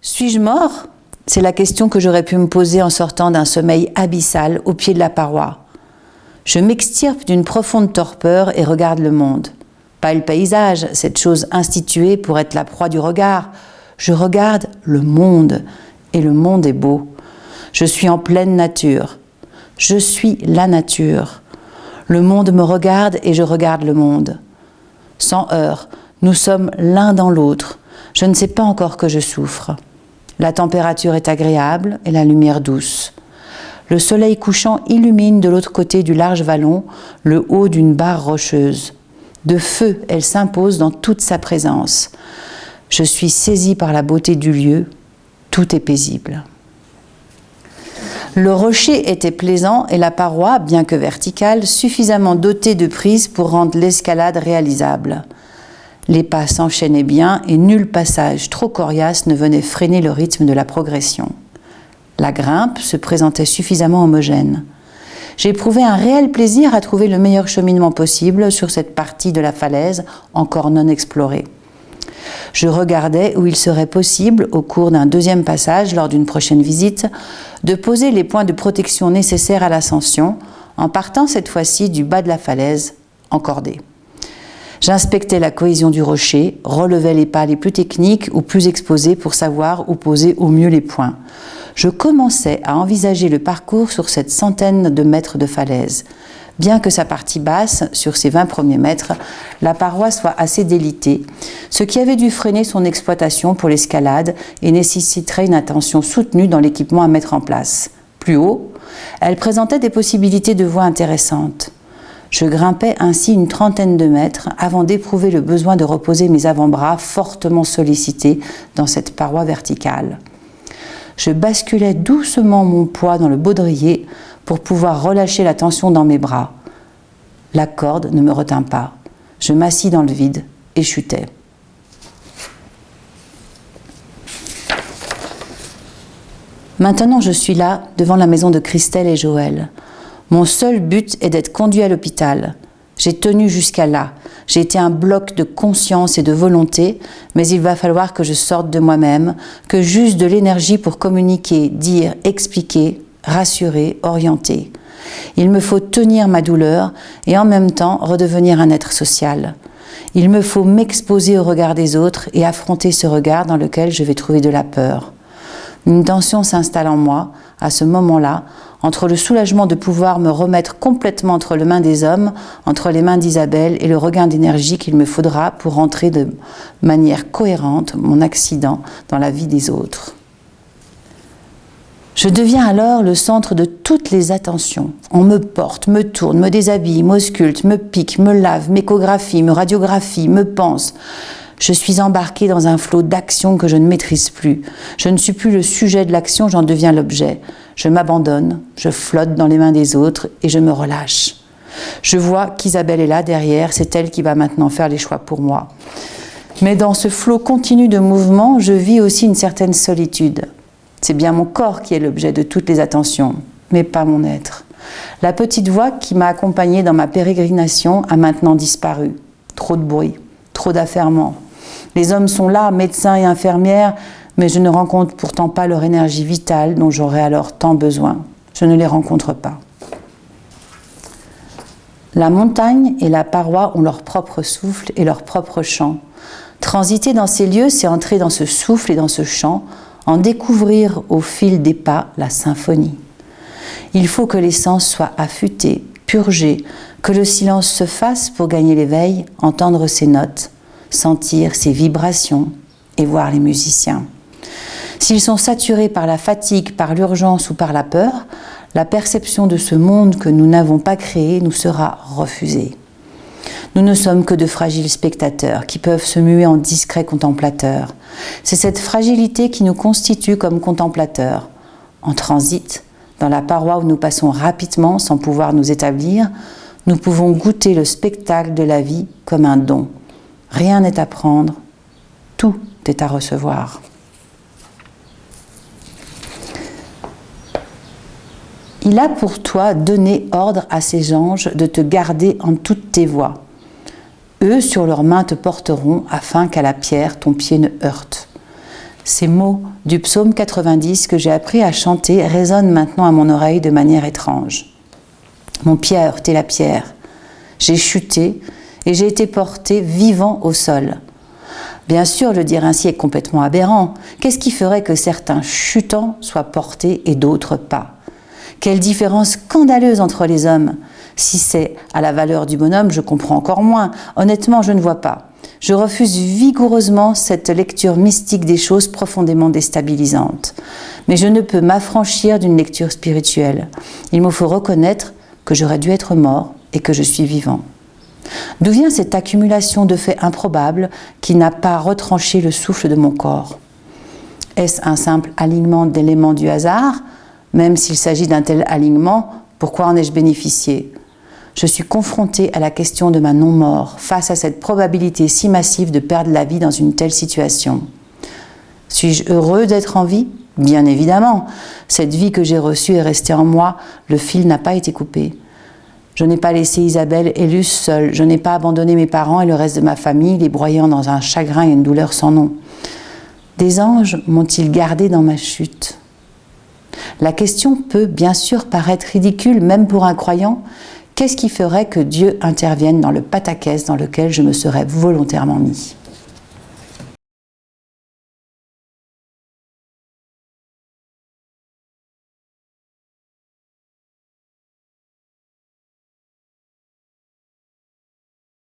Suis-je mort ? C'est la question que j'aurais pu me poser en sortant d'un sommeil abyssal au pied de la paroi. Je m'extirpe d'une profonde torpeur et regarde le monde. Pas le paysage, cette chose instituée pour être la proie du regard. Je regarde le monde, et le monde est beau. Je suis en pleine nature. Je suis la nature. Le monde me regarde et je regarde le monde. Sans heurts, nous sommes l'un dans l'autre. Je ne sais pas encore que je souffre. La température est agréable et la lumière douce. Le soleil couchant illumine de l'autre côté du large vallon le haut d'une barre rocheuse. De feu, elle s'impose dans toute sa présence. Je suis saisie par la beauté du lieu. Tout est paisible. Le rocher était plaisant et la paroi, bien que verticale, suffisamment dotée de prises pour rendre l'escalade réalisable. Les pas s'enchaînaient bien et nul passage trop coriace ne venait freiner le rythme de la progression. La grimpe se présentait suffisamment homogène. J'éprouvais un réel plaisir à trouver le meilleur cheminement possible sur cette partie de la falaise encore non explorée. Je regardais où il serait possible, au cours d'un deuxième passage, lors d'une prochaine visite, de poser les points de protection nécessaires à l'ascension, en partant cette fois-ci du bas de la falaise, encordée. J'inspectais la cohésion du rocher, relevais les pas les plus techniques ou plus exposés pour savoir où poser au mieux les points. Je commençais à envisager le parcours sur cette centaine de mètres de falaise. Bien que sa partie basse, sur ses 20 premiers mètres, la paroi soit assez délitée, ce qui avait dû freiner son exploitation pour l'escalade et nécessiterait une attention soutenue dans l'équipement à mettre en place. Plus haut, elle présentait des possibilités de voie intéressantes. Je grimpais ainsi une trentaine de mètres avant d'éprouver le besoin de reposer mes avant-bras fortement sollicités dans cette paroi verticale. Je basculais doucement mon poids dans le baudrier pour pouvoir relâcher la tension dans mes bras. La corde ne me retint pas. Je m'assis dans le vide et chutais. Maintenant, je suis là, devant la maison de Christelle et Joël. Mon seul but est d'être conduit à l'hôpital. J'ai tenu jusqu'à là. J'ai été un bloc de conscience et de volonté, mais il va falloir que je sorte de moi-même, que j'use de l'énergie pour communiquer, dire, expliquer, rassurer, orienter. Il me faut tenir ma douleur et en même temps redevenir un être social. Il me faut m'exposer au regard des autres et affronter ce regard dans lequel je vais trouver de la peur. Une tension s'installe en moi, à ce moment-là, entre le soulagement de pouvoir me remettre complètement entre les mains des hommes, entre les mains d'Isabelle et le regain d'énergie qu'il me faudra pour rentrer de manière cohérente mon accident dans la vie des autres. Je deviens alors le centre de toutes les attentions. On me porte, me tourne, me déshabille, m'ausculte, me pique, me lave, m'échographie, me radiographie, me pense. Je suis embarquée dans un flot d'action que je ne maîtrise plus. Je ne suis plus le sujet de l'action, j'en deviens l'objet. Je m'abandonne, je flotte dans les mains des autres et je me relâche. Je vois qu'Isabelle est là derrière, c'est elle qui va maintenant faire les choix pour moi. Mais dans ce flot continu de mouvement, je vis aussi une certaine solitude. C'est bien mon corps qui est l'objet de toutes les attentions, mais pas mon être. La petite voix qui m'a accompagnée dans ma pérégrination a maintenant disparu. Trop de bruit, trop d'affairement. Les hommes sont là, médecins et infirmières, mais je ne rencontre pourtant pas leur énergie vitale dont j'aurais alors tant besoin. Je ne les rencontre pas. La montagne et la paroi ont leur propre souffle et leur propre chant. Transiter dans ces lieux, c'est entrer dans ce souffle et dans ce chant, en découvrir au fil des pas la symphonie. Il faut que les sens soient affûtés, purgés, que le silence se fasse pour gagner l'éveil, entendre ses notes, sentir ses vibrations et voir les musiciens. S'ils sont saturés par la fatigue, par l'urgence ou par la peur, la perception de ce monde que nous n'avons pas créé nous sera refusée. Nous ne sommes que de fragiles spectateurs qui peuvent se muer en discrets contemplateurs. C'est cette fragilité qui nous constitue comme contemplateurs. En transit, dans la paroi où nous passons rapidement sans pouvoir nous établir, nous pouvons goûter le spectacle de la vie comme un don. Rien n'est à prendre, tout est à recevoir. Il a pour toi donné ordre à ses anges de te garder en toutes tes voies. Eux, sur leurs mains, te porteront afin qu'à la pierre, ton pied ne heurte. Ces mots du psaume 90 que j'ai appris à chanter résonnent maintenant à mon oreille de manière étrange. Mon pied a heurté la pierre. J'ai chuté et j'ai été porté vivant au sol. Bien sûr, le dire ainsi est complètement aberrant. Qu'est-ce qui ferait que certains chutants soient portés et d'autres pas? Quelle différence scandaleuse entre les hommes! Si c'est à la valeur du bonhomme, je comprends encore moins. Honnêtement, je ne vois pas. Je refuse vigoureusement cette lecture mystique des choses profondément déstabilisantes. Mais je ne peux m'affranchir d'une lecture spirituelle. Il me faut reconnaître que j'aurais dû être mort et que je suis vivant. D'où vient cette accumulation de faits improbables qui n'a pas retranché le souffle de mon corps? Est-ce un simple alignement d'éléments du hasard? Même s'il s'agit d'un tel alignement, pourquoi en ai-je bénéficié? Je suis confrontée à la question de ma non-mort, face à cette probabilité si massive de perdre la vie dans une telle situation. Suis-je heureux d'être en vie? Bien évidemment. Cette vie que j'ai reçue est restée en moi, le fil n'a pas été coupé. Je n'ai pas laissé Isabelle et Luce seuls, je n'ai pas abandonné mes parents et le reste de ma famille, les broyant dans un chagrin et une douleur sans nom. Des anges m'ont-ils gardé dans ma chute? La question peut bien sûr paraître ridicule, même pour un croyant. Qu'est-ce qui ferait que Dieu intervienne dans le pataquès dans lequel je me serais volontairement mis?